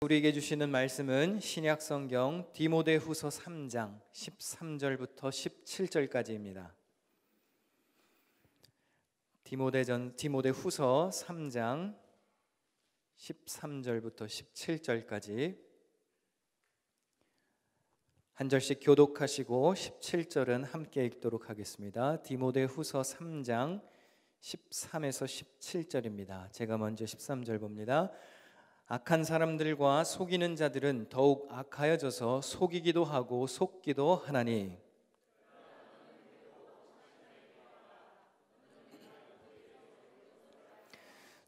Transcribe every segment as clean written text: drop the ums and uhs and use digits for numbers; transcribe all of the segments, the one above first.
우리에게 주시는 말씀은 신약성경 디모데후서 3장 13절부터 17절까지입니다. 디모데후서 3장 13절부터 17절까지 한 절씩 교독하시고 17절은 함께 읽도록 하겠습니다. 디모데후서 3장 13에서 17절입니다. 제가 먼저 13절 봅니다. 악한 사람들과 속이는 자들은 더욱 악하여져서 속이기도 하고 속기도 하나니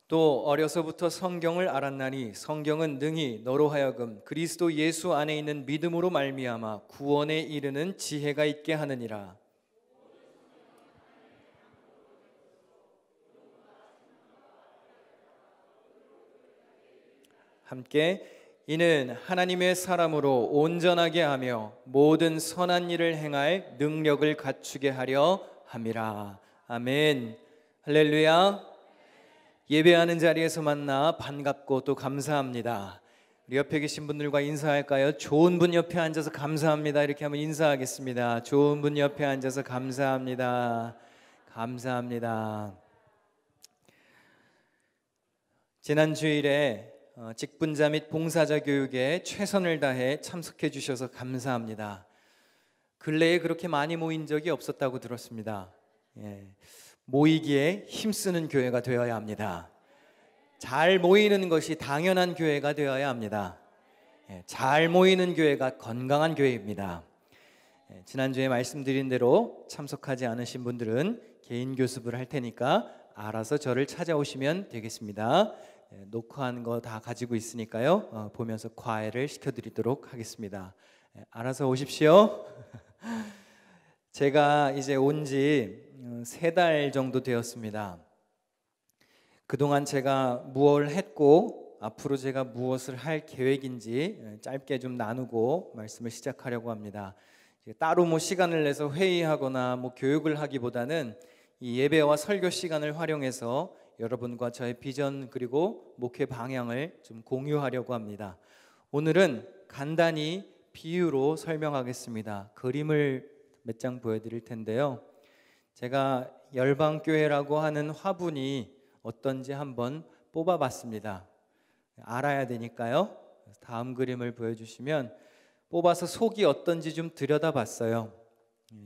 또 어려서부터 성경을 알았나니 성경은 능히 너로 하여금 그리스도 예수 안에 있는 믿음으로 말미암아 구원에 이르는 지혜가 있게 하느니라. 함께 이는 하나님의 사람으로 온전하게 하며 모든 선한 일을 행할 능력을 갖추게 하려 함이라. 아멘. 할렐루야. 예배하는 자리에서 만나 반갑고 또 감사합니다. 우리 옆에 계신 분들과 인사할까요? 좋은 분 옆에 앉아서 감사합니다. 이렇게 하면 인사하겠습니다. 좋은 분 옆에 앉아서 감사합니다. 감사합니다. 지난 주일에 직분자 및 봉사자 교육에 최선을 다해 참석해 주셔서 감사합니다. 근래에 그렇게 많이 모인 적이 없었다고 들었습니다. 모이기에 힘쓰는 교회가 되어야 합니다. 잘 모이는 것이 당연한 교회가 되어야 합니다. 잘 모이는 교회가 건강한 교회입니다. 지난주에 말씀드린 대로 참석하지 않으신 분들은 개인 교습을 할 테니까 알아서 저를 찾아오시면 되겠습니다. 녹화한 거 다 가지고 있으니까요. 보면서 과외를 시켜드리도록 하겠습니다. 알아서 오십시오. 제가 이제 온 지 3달 정도 되었습니다. 그동안 제가 무엇을 했고 앞으로 제가 무엇을 할 계획인지 짧게 좀 나누고 말씀을 시작하려고 합니다. 따로 시간을 내서 회의하거나 교육을 하기보다는 이 예배와 설교 시간을 활용해서 여러분과 저의 비전 그리고 목회 방향을 좀 공유하려고 합니다. 오늘은 간단히 비유로 설명하겠습니다. 그림을 몇 장 보여드릴 텐데요. 제가 열방교회라고 하는 화분이 어떤지 한번 뽑아봤습니다. 알아야 되니까요. 다음 그림을 보여주시면 뽑아서 속이 어떤지 좀 들여다봤어요.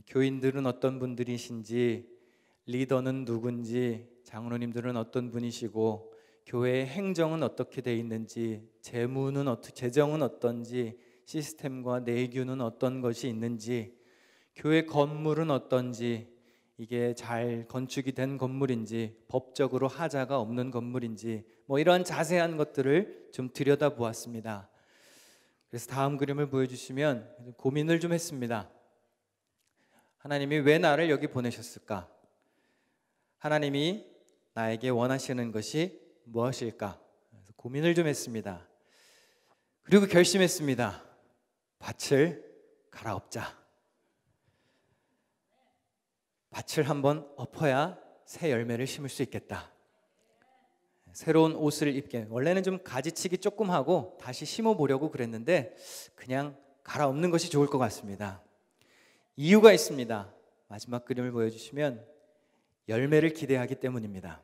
교인들은 어떤 분들이신지, 리더는 누군지, 장로님들은 어떤 분이시고, 교회의 행정은 어떻게 돼 있는지, 재정은 어떤지, 시스템과 내규는 어떤 것이 있는지, 교회 건물은 어떤지, 이게 잘 건축이 된 건물인지, 법적으로 하자가 없는 건물인지, 이러한 자세한 것들을 좀 들여다보았습니다. 그래서 다음 그림을 보여주시면 고민을 좀 했습니다. 하나님이 왜 나를 여기 보내셨을까? 하나님이 나에게 원하시는 것이 무엇일까? 그래서 고민을 좀 했습니다. 그리고 결심했습니다. 밭을 갈아엎자. 밭을 한번 엎어야 새 열매를 심을 수 있겠다. 새로운 옷을 입게, 원래는 좀 가지치기 조금 하고 다시 심어보려고 그랬는데 그냥 갈아엎는 것이 좋을 것 같습니다. 이유가 있습니다. 마지막 그림을 보여주시면 열매를 기대하기 때문입니다.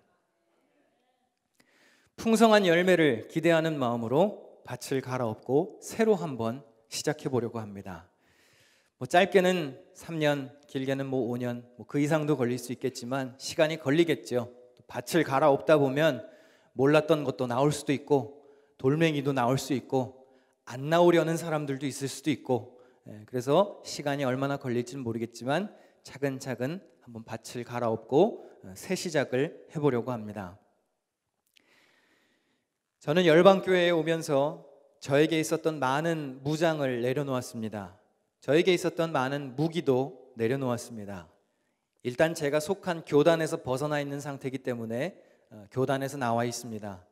풍성한 열매를 기대하는 마음으로 밭을 갈아엎고 새로 한번 시작해 보려고 합니다. 짧게는 3년, 길게는 5년, 그 이상도 걸릴 수 있겠지만 시간이 걸리겠죠. 밭을 갈아엎다 보면 몰랐던 것도 나올 수도 있고 돌멩이도 나올 수 있고 안 나오려는 사람들도 있을 수도 있고, 그래서 시간이 얼마나 걸릴지는 모르겠지만 차근차근 한번 밭을 갈아엎고 새 시작을 해보려고 합니다. 저는 열방교회에 오면서 저에게 있었던 많은 무장을 내려놓았습니다. 저에게 있었던 많은 무기도 내려놓았습니다. 일단 제가 속한 교단에서 벗어나 있는 상태이기 때문에 교단에서 나와 있습니다.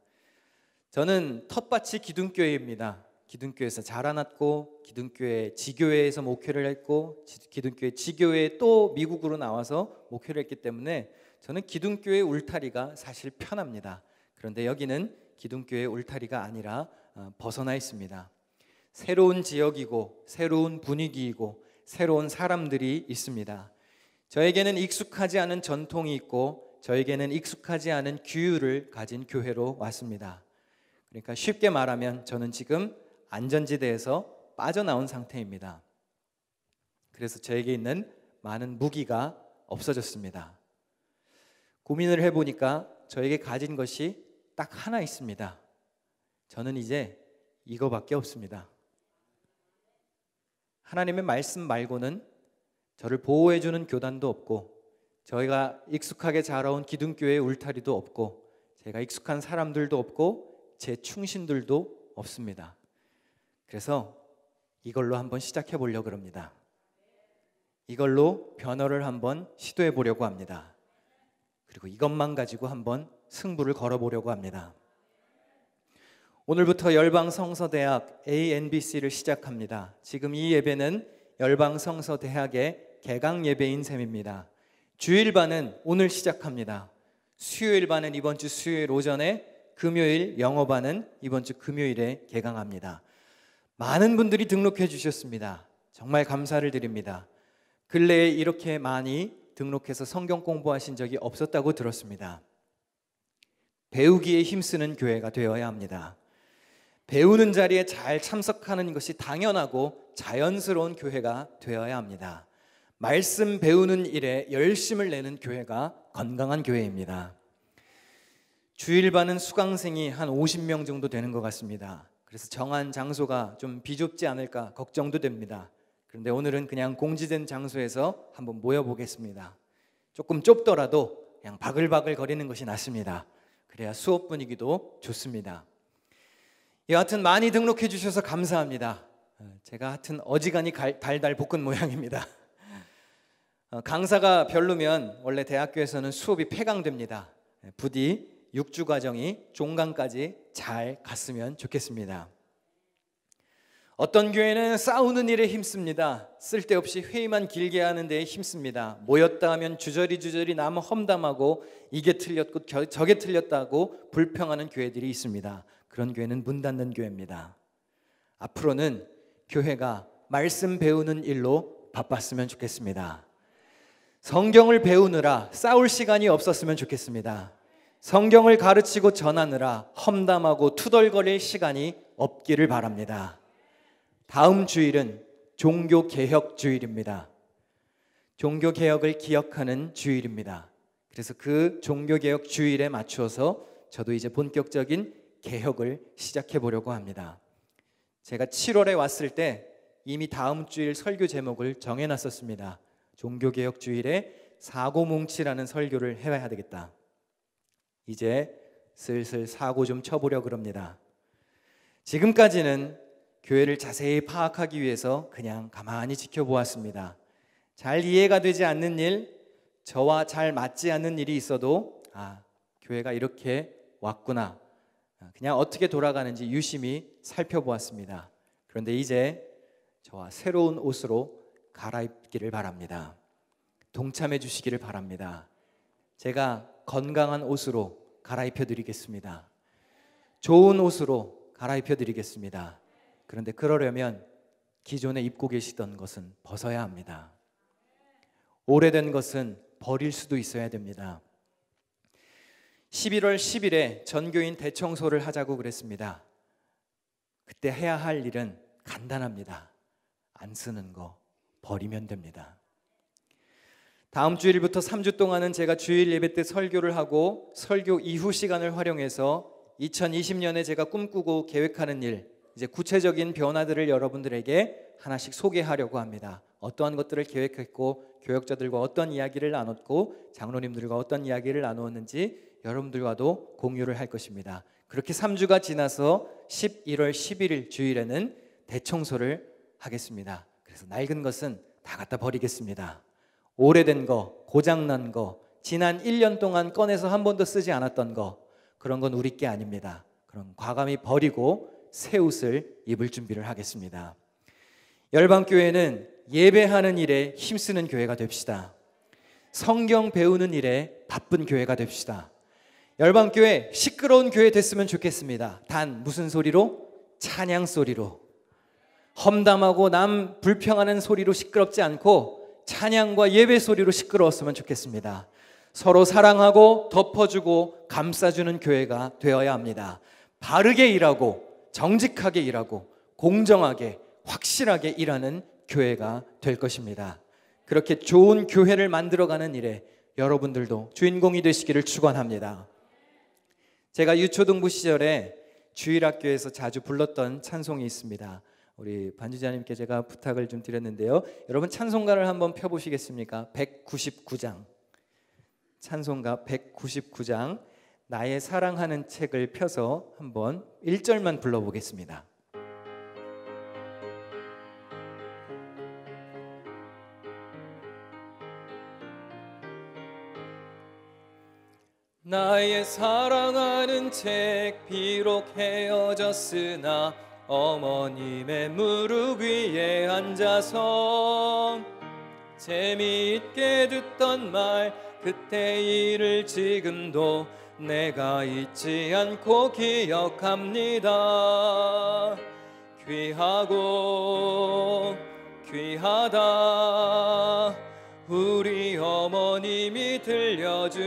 저는 텃밭이 기둥교회입니다. 기둥교회에서 자라났고 기둥교회 지교회에서 목회를 했고 기둥교회 지교회에 또 미국으로 나와서 목회를 했기 때문에 저는 기둥교회 울타리가 사실 편합니다. 그런데 여기는 기둥교회 울타리가 아니라 벗어나 있습니다. 새로운 지역이고 새로운 분위기이고 새로운 사람들이 있습니다. 저에게는 익숙하지 않은 전통이 있고 저에게는 익숙하지 않은 규율을 가진 교회로 왔습니다. 그러니까 쉽게 말하면 저는 지금 안전지대에서 빠져나온 상태입니다. 그래서 저에게 있는 많은 무기가 없어졌습니다. 고민을 해보니까 저에게 가진 것이 딱 하나 있습니다. 저는 이제 이거밖에 없습니다. 하나님의 말씀 말고는 저를 보호해주는 교단도 없고 저희가 익숙하게 자라온 기둥교회의 울타리도 없고 제가 익숙한 사람들도 없고 제 충신들도 없습니다. 그래서 이걸로 한번 시작해 보려고 합니다. 이걸로 변화를 한번 시도해 보려고 합니다. 그리고 이것만 가지고 한번 승부를 걸어보려고 합니다. 오늘부터 열방성서대학 ANBC를 시작합니다. 지금 이 예배는 열방성서대학의 개강 예배인 셈입니다. 주일반은 오늘 시작합니다. 수요일반은 이번 주 수요일 오전에, 금요일 영어반은 이번 주 금요일에 개강합니다. 많은 분들이 등록해 주셨습니다. 정말 감사를 드립니다. 근래에 이렇게 많이 등록해서 성경 공부하신 적이 없었다고 들었습니다. 배우기에 힘쓰는 교회가 되어야 합니다. 배우는 자리에 잘 참석하는 것이 당연하고 자연스러운 교회가 되어야 합니다. 말씀 배우는 일에 열심을 내는 교회가 건강한 교회입니다. 주일반은 수강생이 한 50명 정도 되는 것 같습니다. 그래서 정한 장소가 좀 비좁지 않을까 걱정도 됩니다. 그런데 오늘은 그냥 공지된 장소에서 한번 모여보겠습니다. 조금 좁더라도 그냥 바글바글 거리는 것이 낫습니다. 그래야 수업 분위기도 좋습니다. 여하튼 많이 등록해 주셔서 감사합니다. 제가 하여튼 어지간히 달달 볶은 모양입니다. 강사가 별로면 원래 대학교에서는 수업이 폐강됩니다. 부디 6주 과정이 종강까지 잘 갔으면 좋겠습니다. 어떤 교회는 싸우는 일에 힘씁니다. 쓸데없이 회의만 길게 하는 데에 힘씁니다. 모였다 하면 주저리 남 험담하고 이게 틀렸고 저게 틀렸다고 불평하는 교회들이 있습니다. 그런 교회는 문 닫는 교회입니다. 앞으로는 교회가 말씀 배우는 일로 바빴으면 좋겠습니다. 성경을 배우느라 싸울 시간이 없었으면 좋겠습니다. 성경을 가르치고 전하느라 험담하고 투덜거릴 시간이 없기를 바랍니다. 다음 주일은 종교개혁 주일입니다. 종교개혁을 기억하는 주일입니다. 그래서 그 종교개혁 주일에 맞추어서 저도 이제 본격적인 개혁을 시작해 보려고 합니다. 제가 7월에 왔을 때 이미 다음 주일 설교 제목을 정해놨었습니다. 종교개혁 주일에 사고뭉치라는 설교를 해야 되겠다. 이제 슬슬 사고 좀 쳐보려고 합니다. 지금까지는 교회를 자세히 파악하기 위해서 그냥 가만히 지켜보았습니다. 잘 이해가 되지 않는 일, 저와 잘 맞지 않는 일이 있어도 교회가 이렇게 왔구나, 그냥 어떻게 돌아가는지 유심히 살펴보았습니다. 그런데 이제 저와 새로운 옷으로 갈아입기를 바랍니다. 동참해 주시기를 바랍니다. 제가 건강한 옷으로 갈아입혀 드리겠습니다. 좋은 옷으로 갈아입혀 드리겠습니다. 그런데 그러려면 기존에 입고 계시던 것은 벗어야 합니다. 오래된 것은 버릴 수도 있어야 됩니다. 11월 10일에 전교인 대청소를 하자고 그랬습니다. 그때 해야 할 일은 간단합니다. 안 쓰는 거 버리면 됩니다. 다음 주일부터 3주 동안은 제가 주일 예배 때 설교를 하고 설교 이후 시간을 활용해서 2020년에 제가 꿈꾸고 계획하는 일, 이제 구체적인 변화들을 여러분들에게 하나씩 소개하려고 합니다. 어떠한 것들을 계획했고 교역자들과 어떤 이야기를 나눴고 장로님들과 어떤 이야기를 나누었는지 여러분들과도 공유를 할 것입니다. 그렇게 3주가 지나서 11월 11일 주일에는 대청소를 하겠습니다. 그래서 낡은 것은 다 갖다 버리겠습니다. 오래된 거, 고장난 거, 지난 1년 동안 꺼내서 한 번도 쓰지 않았던 거, 그런 건 우리 게 아닙니다. 그럼 과감히 버리고 새 옷을 입을 준비를 하겠습니다. 열방교회는 예배하는 일에 힘쓰는 교회가 됩시다. 성경 배우는 일에 바쁜 교회가 됩시다. 열방교회 시끄러운 교회 됐으면 좋겠습니다. 단 무슨 소리로? 찬양 소리로, 험담하고 남 불평하는 소리로 시끄럽지 않고 찬양과 예배 소리로 시끄러웠으면 좋겠습니다. 서로 사랑하고 덮어주고 감싸주는 교회가 되어야 합니다. 바르게 일하고 정직하게 일하고 공정하게 확실하게 일하는 교회가 될 것입니다. 그렇게 좋은 교회를 만들어가는 일에 여러분들도 주인공이 되시기를 축원합니다. 제가 유초등부 시절에 주일학교에서 자주 불렀던 찬송이 있습니다. 우리 반주자님께 제가 부탁을 좀 드렸는데요. 여러분 찬송가를 한번 펴보시겠습니까? 199장, 찬송가 199장, 나의 사랑하는 책을 펴서 한번 1절만 불러보겠습니다. 나의 사랑하는 책, 비록 헤어졌으나 어머님의 무릎 위에 앉아서 재미있게 듣던 말, 그때 일을 지금도 내가 잊지 않고 기억합니다. 귀하고 귀하다 우리 어머님이 들려주시던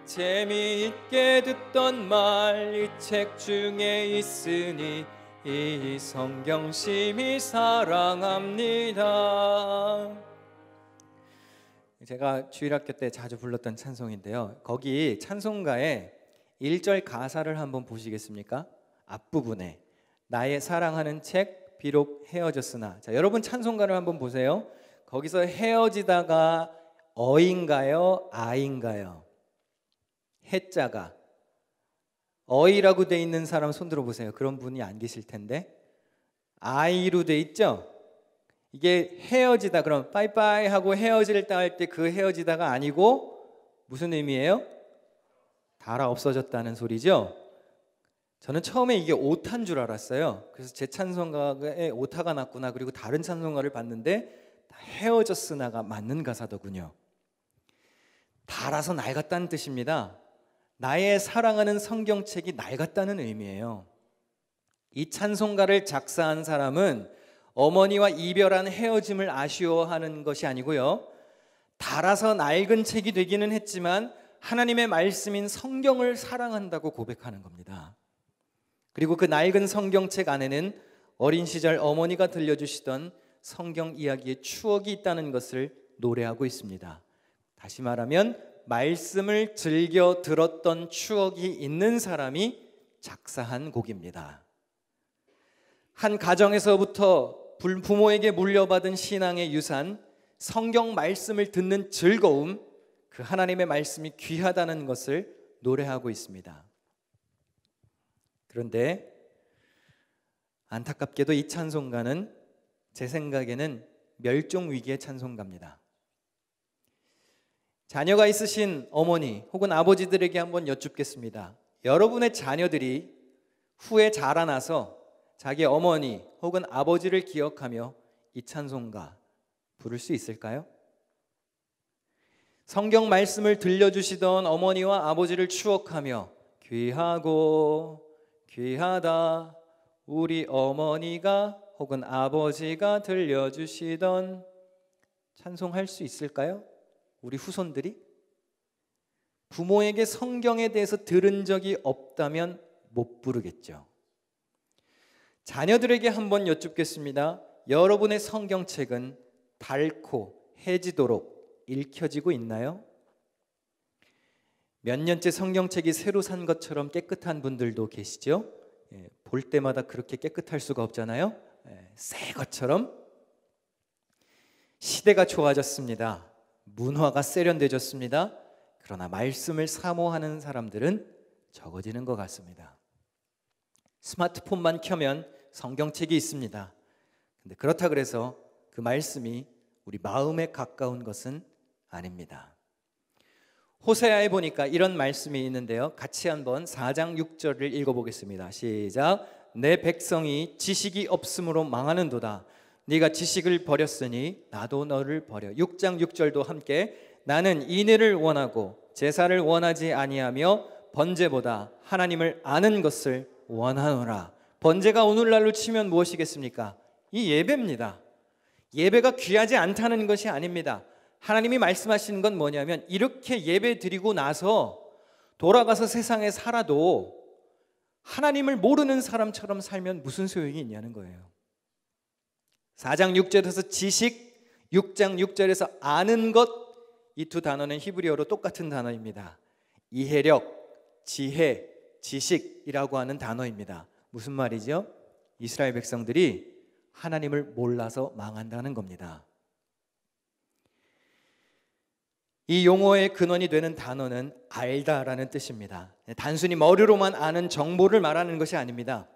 재미있게 듣던 말, 이 책 중에 있으니 이 성경 심히 사랑합니다. 제가 주일학교 때 자주 불렀던 찬송인데요. 거기 찬송가의 1절 가사를 한번 보시겠습니까? 앞부분에 나의 사랑하는 책 비록 헤어졌으나. 자, 여러분 찬송가를 한번 보세요. 거기서 헤어지다가 어인가요? 아인가요? 해자가 어이라고 돼 있는 사람 손 들어보세요. 그런 분이 안 계실 텐데. 아이로 돼 있죠? 이게 헤어지다, 그럼 빠이빠이 하고 헤어질다 할 때 그 헤어지다가 아니고 무슨 의미예요? 달아 없어졌다는 소리죠. 저는 처음에 이게 오타인 줄 알았어요. 그래서 제 찬송가에 오타가 났구나. 그리고 다른 찬송가를 봤는데 헤어졌으나가 맞는 가사더군요. 달아서 낡았다는 뜻입니다. 나의 사랑하는 성경책이 낡았다는 의미예요. 이 찬송가를 작사한 사람은 어머니와 이별한 헤어짐을 아쉬워하는 것이 아니고요, 달아서 낡은 책이 되기는 했지만 하나님의 말씀인 성경을 사랑한다고 고백하는 겁니다. 그리고 그 낡은 성경책 안에는 어린 시절 어머니가 들려주시던 성경 이야기의 추억이 있다는 것을 노래하고 있습니다. 다시 말하면 말씀을 즐겨 들었던 추억이 있는 사람이 작사한 곡입니다. 한 가정에서부터 부모에게 물려받은 신앙의 유산, 성경 말씀을 듣는 즐거움, 그 하나님의 말씀이 귀하다는 것을 노래하고 있습니다. 그런데 안타깝게도 이 찬송가는 제 생각에는 멸종 위기의 찬송가입니다. 자녀가 있으신 어머니 혹은 아버지들에게 한번 여쭙겠습니다. 여러분의 자녀들이 후에 자라나서 자기 어머니 혹은 아버지를 기억하며 이 찬송가 부를 수 있을까요? 성경 말씀을 들려주시던 어머니와 아버지를 추억하며 귀하고 귀하다 우리 어머니가 혹은 아버지가 들려주시던 찬송할 수 있을까요? 우리 후손들이? 부모에게 성경에 대해서 들은 적이 없다면 못 부르겠죠. 자녀들에게 한번 여쭙겠습니다. 여러분의 성경책은 닳고 해지도록 읽혀지고 있나요? 몇 년째 성경책이 새로 산 것처럼 깨끗한 분들도 계시죠? 볼 때마다 그렇게 깨끗할 수가 없잖아요. 새 것처럼. 시대가 좋아졌습니다. 문화가 세련되졌습니다. 그러나 말씀을 사모하는 사람들은 적어지는 것 같습니다. 스마트폰만 켜면 성경책이 있습니다. 근데 그렇다 그래서 그 말씀이 우리 마음에 가까운 것은 아닙니다. 호세아에 보니까 이런 말씀이 있는데요, 같이 한번 4장 6절을 읽어보겠습니다. 시작. 내 백성이 지식이 없으므로 망하는도다. 네가 지식을 버렸으니 나도 너를 버려. 6장 6절도 함께. 나는 인애를 원하고 제사를 원하지 아니하며 번제보다 하나님을 아는 것을 원하노라. 번제가 오늘날로 치면 무엇이겠습니까? 이 예배입니다. 예배가 귀하지 않다는 것이 아닙니다. 하나님이 말씀하시는 건 뭐냐면 이렇게 예배 드리고 나서 돌아가서 세상에 살아도 하나님을 모르는 사람처럼 살면 무슨 소용이 있냐는 거예요. 4장 6절에서 지식, 6장 6절에서 아는 것, 이 두 단어는 히브리어로 똑같은 단어입니다. 이해력, 지혜, 지식이라고 하는 단어입니다. 무슨 말이죠? 이스라엘 백성들이 하나님을 몰라서 망한다는 겁니다. 이 용어의 근원이 되는 단어는 알다라는 뜻입니다. 단순히 머리로만 아는 정보를 말하는 것이 아닙니다.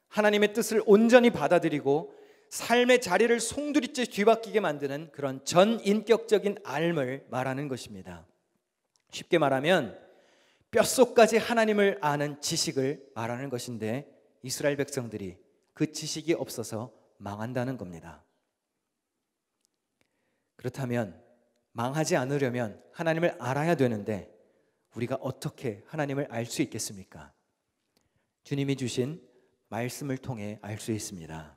하나님의 뜻을 온전히 받아들이고 삶의 자리를 송두리째 뒤바뀌게 만드는 그런 전인격적인 알을 말하는 것입니다. 쉽게 말하면 뼛속까지 하나님을 아는 지식을 말하는 것인데 이스라엘 백성들이 그 지식이 없어서 망한다는 겁니다. 그렇다면 망하지 않으려면 하나님을 알아야 되는데 우리가 어떻게 하나님을 알 수 있겠습니까? 주님이 주신 말씀을 통해 알 수 있습니다.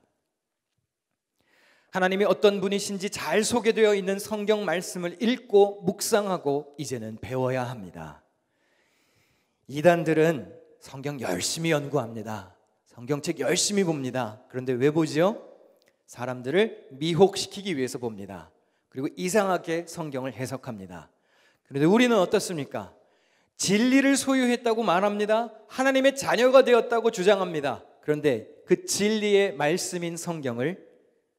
하나님이 어떤 분이신지 잘 소개되어 있는 성경 말씀을 읽고 묵상하고 이제는 배워야 합니다. 이단들은 성경 열심히 연구합니다. 성경책 열심히 봅니다. 그런데 왜 보지요? 사람들을 미혹시키기 위해서 봅니다. 그리고 이상하게 성경을 해석합니다. 그런데 우리는 어떻습니까? 진리를 소유했다고 말합니다. 하나님의 자녀가 되었다고 주장합니다. 그런데 그 진리의 말씀인 성경을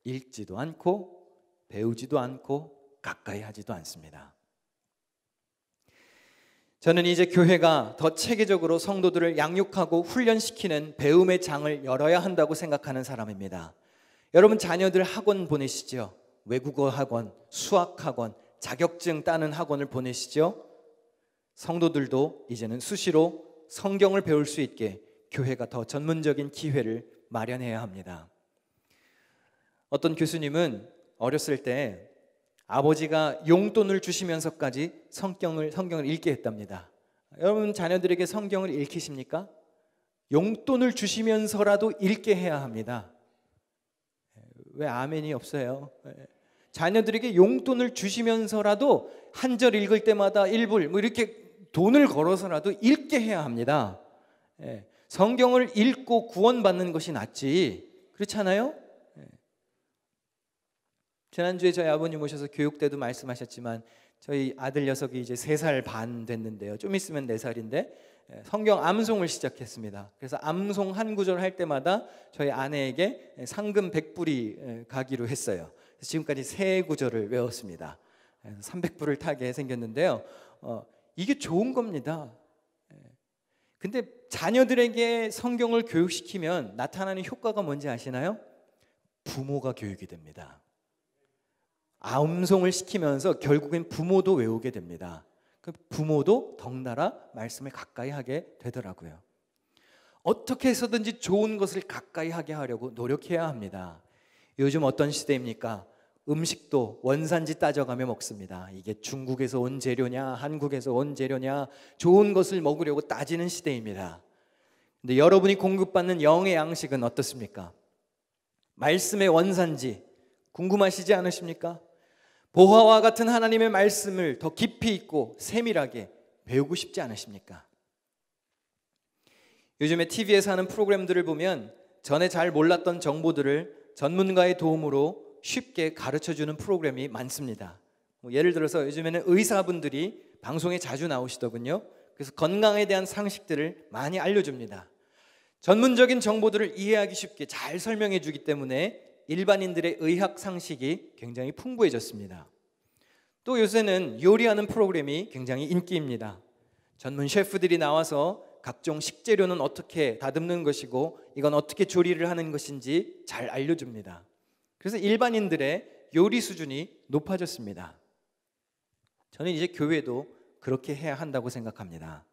읽지도 않고 배우지도 않고 가까이 하지도 않습니다. 저는 이제 교회가 더 체계적으로 성도들을 양육하고 훈련시키는 배움의 장을 열어야 한다고 생각하는 사람입니다. 여러분 자녀들 학원 보내시죠? 외국어 학원, 수학 학원, 자격증 따는 학원을 보내시죠? 성도들도 이제는 수시로 성경을 배울 수 있게 교회가 더 전문적인 기회를 마련해야 합니다. 어떤 교수님은 어렸을 때 아버지가 용돈을 주시면서까지 성경을 읽게 했답니다. 여러분 자녀들에게 성경을 읽히십니까? 용돈을 주시면서라도 읽게 해야 합니다. 왜 아멘이 없어요? 자녀들에게 용돈을 주시면서라도 한 절 읽을 때마다 1불 이렇게 돈을 걸어서라도 읽게 해야 합니다. 성경을 읽고 구원받는 것이 낫지, 그렇잖아요? 지난주에 저희 아버님 오셔서 교육 때도 말씀하셨지만 저희 아들 녀석이 이제 3살 반 됐는데요. 좀 있으면 4살인데 성경 암송을 시작했습니다. 그래서 암송 한 구절 할 때마다 저희 아내에게 상금 100불이 가기로 했어요. 그래서 지금까지 3구절을 외웠습니다. 300불을 타게 생겼는데요. 이게 좋은 겁니다. 근데 자녀들에게 성경을 교육시키면 나타나는 효과가 뭔지 아시나요? 부모가 교육이 됩니다. 암송을 시키면서 결국엔 부모도 외우게 됩니다. 부모도 덩달아 말씀을 가까이 하게 되더라고요. 어떻게 해서든지 좋은 것을 가까이 하게 하려고 노력해야 합니다. 요즘 어떤 시대입니까? 음식도 원산지 따져가며 먹습니다. 이게 중국에서 온 재료냐 한국에서 온 재료냐 좋은 것을 먹으려고 따지는 시대입니다. 근데 여러분이 공급받는 영의 양식은 어떻습니까? 말씀의 원산지 궁금하시지 않으십니까? 보화와 같은 하나님의 말씀을 더 깊이 있고 세밀하게 배우고 싶지 않으십니까? 요즘에 TV에서 하는 프로그램들을 보면 전에 잘 몰랐던 정보들을 전문가의 도움으로 쉽게 가르쳐주는 프로그램이 많습니다. 예를 들어서 요즘에는 의사분들이 방송에 자주 나오시더군요. 그래서 건강에 대한 상식들을 많이 알려줍니다. 전문적인 정보들을 이해하기 쉽게 잘 설명해 주기 때문에 일반인들의 의학 상식이 굉장히 풍부해졌습니다. 또 요새는 요리하는 프로그램이 굉장히 인기입니다. 전문 셰프들이 나와서 각종 식재료는 어떻게 다듬는 것이고 이건 어떻게 조리를 하는 것인지 잘 알려줍니다. 그래서 일반인들의 요리 수준이 높아졌습니다. 저는 이제 교회도 그렇게 해야 한다고 생각합니다.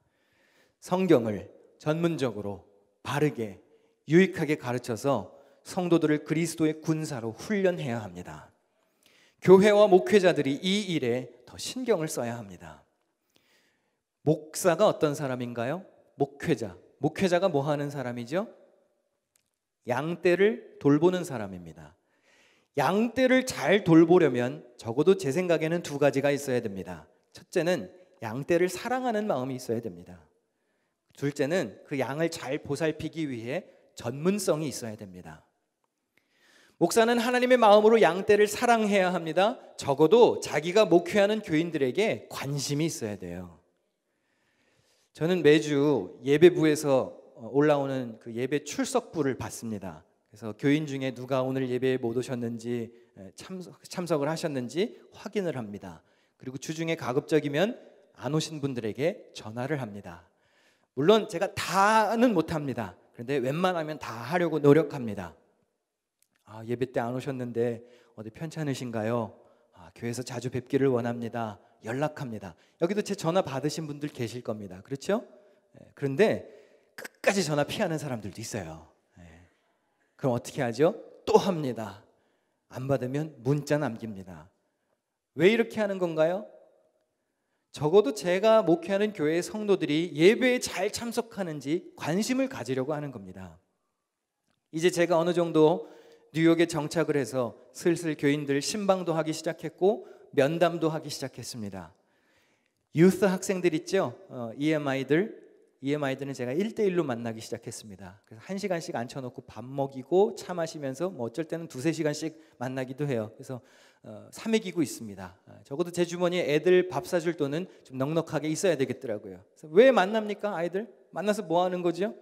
성경을 전문적으로 바르게 유익하게 가르쳐서 성도들을 그리스도의 군사로 훈련해야 합니다. 교회와 목회자들이 이 일에 더 신경을 써야 합니다. 목사가 어떤 사람인가요? 목회자, 목회자가 뭐 하는 사람이죠? 양떼를 돌보는 사람입니다. 양떼를 잘 돌보려면 적어도 제 생각에는 두 가지가 있어야 됩니다. 첫째는 양떼를 사랑하는 마음이 있어야 됩니다. 둘째는 그 양을 잘 보살피기 위해 전문성이 있어야 됩니다. 목사는 하나님의 마음으로 양떼를 사랑해야 합니다. 적어도 자기가 목회하는 교인들에게 관심이 있어야 돼요. 저는 매주 예배부에서 올라오는 그 예배 출석부를 받습니다. 그래서 교인 중에 누가 오늘 예배에 못 오셨는지 참석을 하셨는지 확인을 합니다. 그리고 주중에 가급적이면 안 오신 분들에게 전화를 합니다. 물론 제가 다는 못합니다. 그런데 웬만하면 다 하려고 노력합니다. 예배 때 안 오셨는데 어디 편찮으신가요? 교회에서 자주 뵙기를 원합니다. 연락합니다. 여기도 제 전화 받으신 분들 계실 겁니다. 그렇죠? 그런데 끝까지 전화 피하는 사람들도 있어요. 그럼 어떻게 하죠? 또 합니다. 안 받으면 문자 남깁니다. 왜 이렇게 하는 건가요? 적어도 제가 목회하는 교회의 성도들이 예배에 잘 참석하는지 관심을 가지려고 하는 겁니다. 이제 제가 어느 정도 뉴욕에 정착을 해서 슬슬 교인들 신방도 하기 시작했고 면담도 하기 시작했습니다. 유스 학생들 있죠? EMI들은 제가 1대1로 만나기 시작했습니다. 그래서 1시간씩 앉혀놓고 밥 먹이고 차 마시면서 어쩔 때는 2-3시간씩 만나기도 해요. 그래서 사먹이고 있습니다. 적어도 제 주머니에 애들 밥 사줄 돈은 좀 넉넉하게 있어야 되겠더라고요. 그래서 왜 만납니까? 아이들? 만나서 뭐 하는 거죠?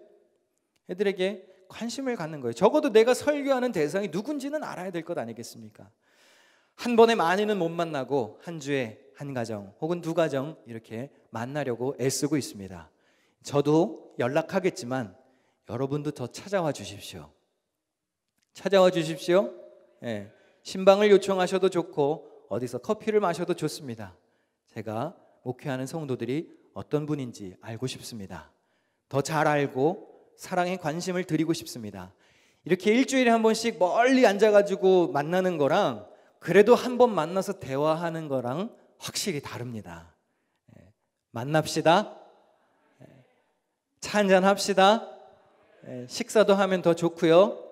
애들에게 관심을 갖는 거예요. 적어도 내가 설교하는 대상이 누군지는 알아야 될 것 아니겠습니까? 한 번에 많이는 못 만나고 한 주에 한 가정 혹은 두 가정 이렇게 만나려고 애쓰고 있습니다. 저도 연락하겠지만 여러분도 더 찾아와 주십시오. 찾아와 주십시오. 신방을 요청하셔도 좋고 어디서 커피를 마셔도 좋습니다. 제가 목회하는 성도들이 어떤 분인지 알고 싶습니다. 더 잘 알고 사랑에 관심을 드리고 싶습니다. 이렇게 일주일에 한 번씩 멀리 앉아가지고 만나는 거랑 그래도 한 번 만나서 대화하는 거랑 확실히 다릅니다. 만납시다. 차 한잔 합시다. 식사도 하면 더 좋고요.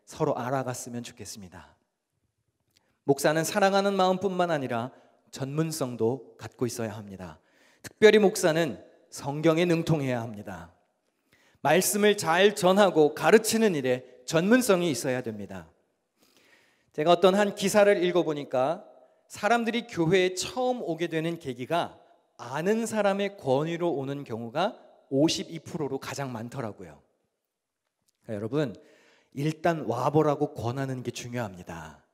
서로 알아갔으면 좋겠습니다. 목사는 사랑하는 마음뿐만 아니라 전문성도 갖고 있어야 합니다. 특별히 목사는 성경에 능통해야 합니다. 말씀을 잘 전하고 가르치는 일에 전문성이 있어야 됩니다. 제가 어떤 한 기사를 읽어보니까 사람들이 교회에 처음 오게 되는 계기가 아는 사람의 권위로 오는 경우가 52%로 가장 많더라고요. 그러니까 여러분, 일단 와보라고 권하는 게 중요합니다.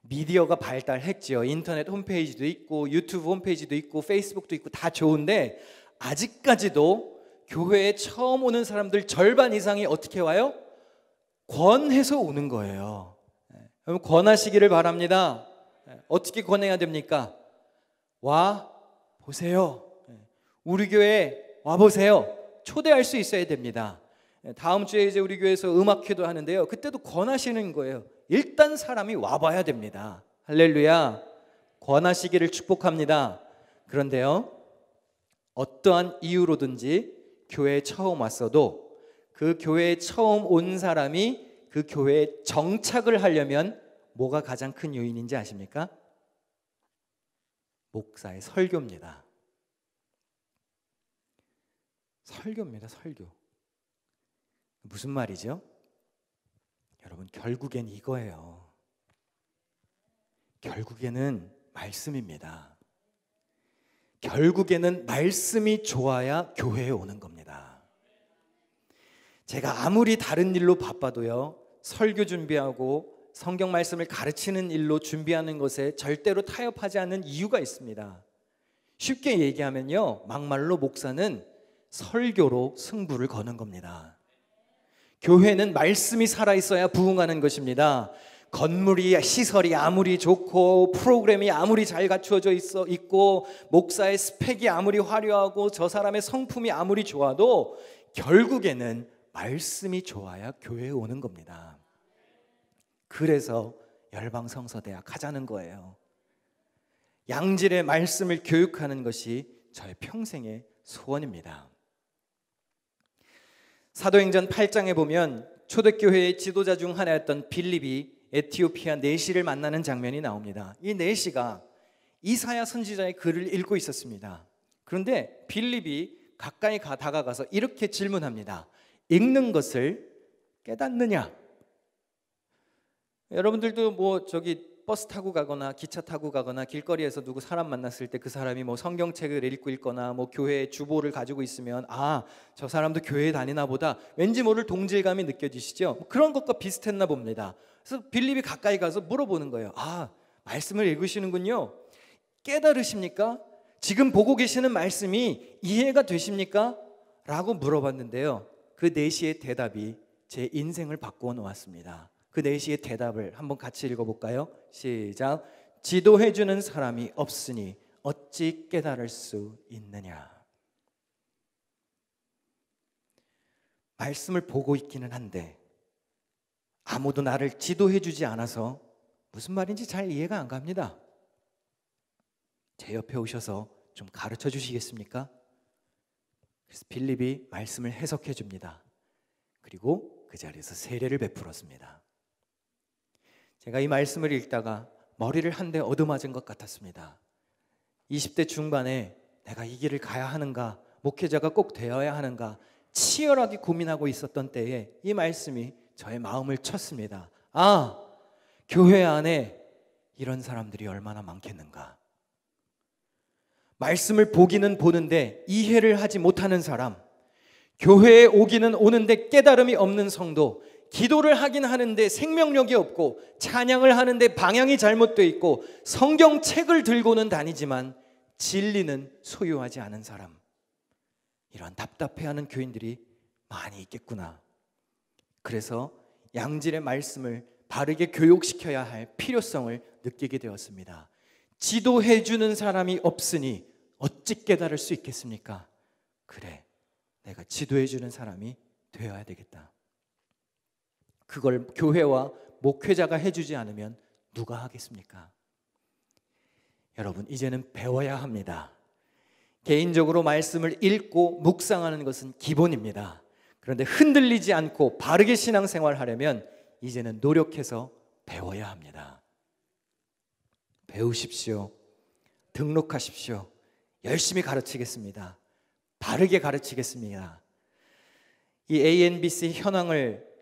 미디어가 발달했죠. 인터넷 홈페이지도 있고 유튜브 홈페이지도 있고 페이스북도 있고 다 좋은데 아직까지도 교회에 처음 오는 사람들 절반 이상이 어떻게 와요? 권해서 오는 거예요. 여러분 권하시기를 바랍니다. 어떻게 권해야 됩니까? 와 보세요. 우리 교회 와 보세요. 초대할 수 있어야 됩니다. 다음 주에 이제 우리 교회에서 음악회도 하는데요. 그때도 권하시는 거예요. 일단 사람이 와봐야 됩니다. 할렐루야. 권하시기를 축복합니다. 그런데요, 어떠한 이유로든지 교회에 처음 왔어도 그 교회에 처음 온 사람이 그 교회에 정착을 하려면 뭐가 가장 큰 요인인지 아십니까? 목사의 설교입니다. 설교입니다. 설교. 무슨 말이죠? 여러분 결국엔 이거예요. 결국에는 말씀입니다. 결국에는 말씀이 좋아야 교회에 오는 겁니다. 제가 아무리 다른 일로 바빠도요, 설교 준비하고 성경 말씀을 가르치는 일로 준비하는 것에 절대로 타협하지 않는 이유가 있습니다. 쉽게 얘기하면요, 막말로 목사는 설교로 승부를 거는 겁니다. 교회는 말씀이 살아있어야 부흥하는 것입니다. 건물이 시설이 아무리 좋고 프로그램이 아무리 잘 갖추어져 있고 목사의 스펙이 아무리 화려하고 저 사람의 성품이 아무리 좋아도 결국에는 말씀이 좋아야 교회에 오는 겁니다. 그래서 열방성서대학 하자는 거예요. 양질의 말씀을 교육하는 것이 저의 평생의 소원입니다. 사도행전 8장에 보면 초대교회의 지도자 중 하나였던 빌립이 에티오피아 내시를 만나는 장면이 나옵니다. 이 내시가 이사야 선지자의 글을 읽고 있었습니다. 그런데 빌립이 가까이 다가가서 이렇게 질문합니다. 읽는 것을 깨닫느냐? 여러분들도 뭐 버스 타고 가거나 기차 타고 가거나 길거리에서 누구 사람 만났을 때 그 사람이 뭐 성경책을 읽고 있거나 뭐 교회 주보를 가지고 있으면 저 사람도 교회에 다니나 보다, 왠지 모를 동질감이 느껴지시죠? 그런 것과 비슷했나 봅니다. 그래서 빌립이 가까이 가서 물어보는 거예요. 말씀을 읽으시는군요. 깨달으십니까? 지금 보고 계시는 말씀이 이해가 되십니까? 라고 물어봤는데요, 그 내시의 대답이 제 인생을 바꾸어 놓았습니다. 그 내시의 대답을 한번 같이 읽어볼까요? 시작. 지도해주는 사람이 없으니 어찌 깨달을 수 있느냐. 말씀을 보고 있기는 한데 아무도 나를 지도해주지 않아서 무슨 말인지 잘 이해가 안 갑니다. 제 옆에 오셔서 좀 가르쳐 주시겠습니까? 그래서 빌립이 말씀을 해석해 줍니다. 그리고 그 자리에서 세례를 베풀었습니다. 제가 이 말씀을 읽다가 머리를 한 대 얻어맞은 것 같았습니다. 20대 중반에 내가 이 길을 가야 하는가, 목회자가 꼭 되어야 하는가 치열하게 고민하고 있었던 때에 이 말씀이 저의 마음을 쳤습니다. 교회 안에 이런 사람들이 얼마나 많겠는가. 말씀을 보기는 보는데 이해를 하지 못하는 사람, 교회에 오기는 오는데 깨달음이 없는 성도, 기도를 하긴 하는데 생명력이 없고 찬양을 하는데 방향이 잘못되어 있고 성경책을 들고는 다니지만 진리는 소유하지 않은 사람, 이런 답답해하는 교인들이 많이 있겠구나. 그래서 양질의 말씀을 바르게 교육시켜야 할 필요성을 느끼게 되었습니다. 지도해주는 사람이 없으니 어찌 깨달을 수 있겠습니까? 그래, 내가 지도해주는 사람이 되어야 되겠다. 그걸 교회와 목회자가 해주지 않으면 누가 하겠습니까? 여러분, 이제는 배워야 합니다. 개인적으로 말씀을 읽고 묵상하는 것은 기본입니다. 그런데 흔들리지 않고 바르게 신앙생활을 하려면 이제는 노력해서 배워야 합니다. 배우십시오. 등록하십시오. 열심히 가르치겠습니다. 바르게 가르치겠습니다. 이 ANBC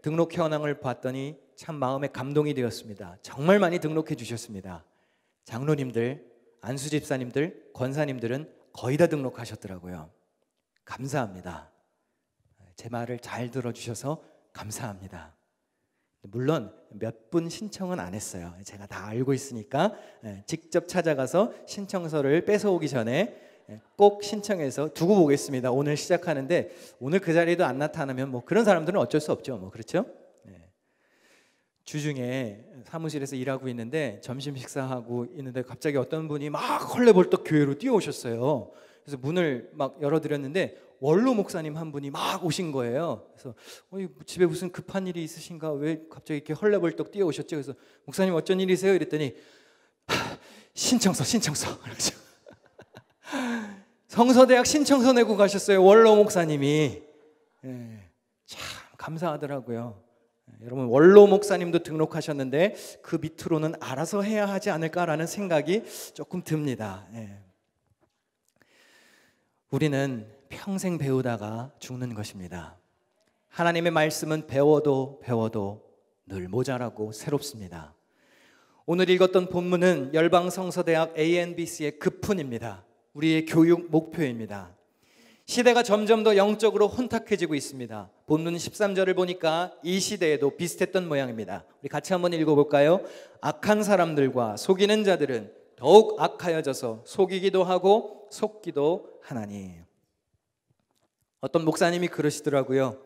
등록 현황을 봤더니 참 마음에 감동이 되었습니다. 정말 많이 등록해 주셨습니다. 장로님들, 안수집사님들, 권사님들은 거의 다 등록하셨더라고요. 감사합니다. 제 말을 잘 들어주셔서 감사합니다. 물론 몇 분 신청은 안 했어요. 제가 다 알고 있으니까 직접 찾아가서 신청서를 뺏어오기 전에 꼭 신청해서 두고 보겠습니다. 오늘 시작하는데 오늘 그 자리에도 안 나타나면 뭐 그런 사람들은 어쩔 수 없죠. 그렇죠? 주중에 사무실에서 일하고 있는데 점심 식사하고 있는데 갑자기 어떤 분이 막 헐레벌떡 교회로 뛰어오셨어요. 그래서 문을 막 열어드렸는데 원로 목사님 한 분이 막 오신 거예요. 그래서 집에 무슨 급한 일이 있으신가? 왜 갑자기 이렇게 헐레벌떡 뛰어오셨죠? 그래서 목사님 어쩐 일이세요? 이랬더니 신청서 성서대학 신청서 내고 가셨어요. 원로 목사님이. 참 감사하더라고요. 여러분, 원로 목사님도 등록하셨는데 그 밑으로는 알아서 해야 하지 않을까라는 생각이 조금 듭니다. 우리는 평생 배우다가 죽는 것입니다. 하나님의 말씀은 배워도 늘 모자라고 새롭습니다. 오늘 읽었던 본문은 열방성서대학 ANBC의 급훈입니다. 우리의 교육 목표입니다. 시대가 점점 더 영적으로 혼탁해지고 있습니다. 본문 13절을 보니까 이 시대에도 비슷했던 모양입니다. 우리 같이 한번 읽어볼까요? 악한 사람들과 속이는 자들은 더욱 악하여져서 속이기도 하고 속기도 하나니. 어떤 목사님이 그러시더라고요.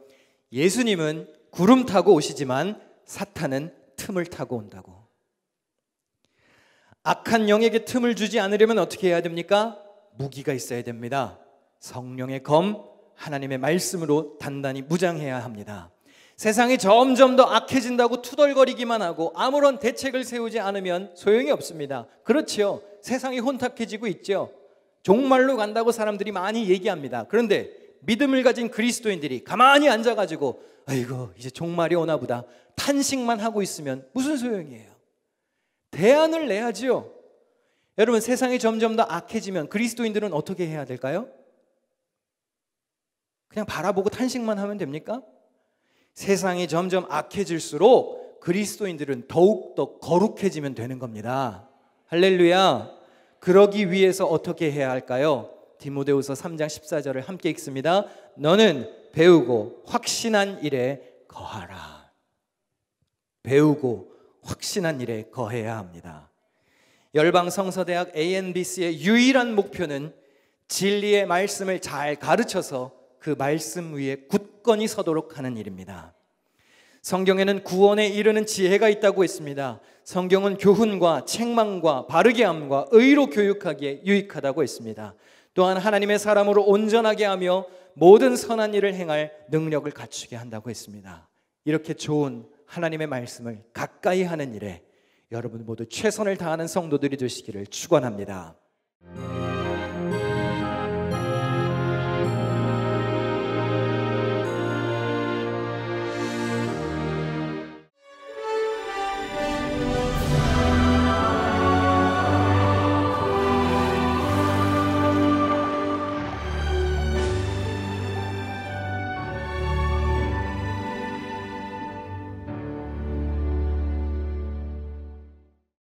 예수님은 구름 타고 오시지만 사탄은 틈을 타고 온다고. 악한 영에게 틈을 주지 않으려면 어떻게 해야 됩니까? 무기가 있어야 됩니다. 성령의 검, 하나님의 말씀으로 단단히 무장해야 합니다. 세상이 점점 더 악해진다고 투덜거리기만 하고 아무런 대책을 세우지 않으면 소용이 없습니다. 그렇지요. 세상이 혼탁해지고 있죠. 종말로 간다고 사람들이 많이 얘기합니다. 그런데 믿음을 가진 그리스도인들이 가만히 앉아가지고 아이고 이제 종말이 오나 보다 탄식만 하고 있으면 무슨 소용이에요? 대안을 내야지요. 여러분, 세상이 점점 더 악해지면 그리스도인들은 어떻게 해야 될까요? 그냥 바라보고 탄식만 하면 됩니까? 세상이 점점 악해질수록 그리스도인들은 더욱더 거룩해지면 되는 겁니다. 할렐루야. 그러기 위해서 어떻게 해야 할까요? 디모데후서 3장 14절을 함께 읽습니다. 너는 배우고 확신한 일에 거하라. 배우고 확신한 일에 거해야 합니다. 열방성서대학 ANBC의 유일한 목표는 진리의 말씀을 잘 가르쳐서 그 말씀 위에 굳건히 서도록 하는 일입니다. 성경에는 구원에 이르는 지혜가 있다고 했습니다. 성경은 교훈과 책망과 바르게 함과 의로 교육하기에 유익하다고 했습니다. 또한 하나님의 사람으로 온전하게 하며 모든 선한 일을 행할 능력을 갖추게 한다고 했습니다. 이렇게 좋은 하나님의 말씀을 가까이 하는 일에 여러분 모두 최선을 다하는 성도들이 되시기를 축원합니다.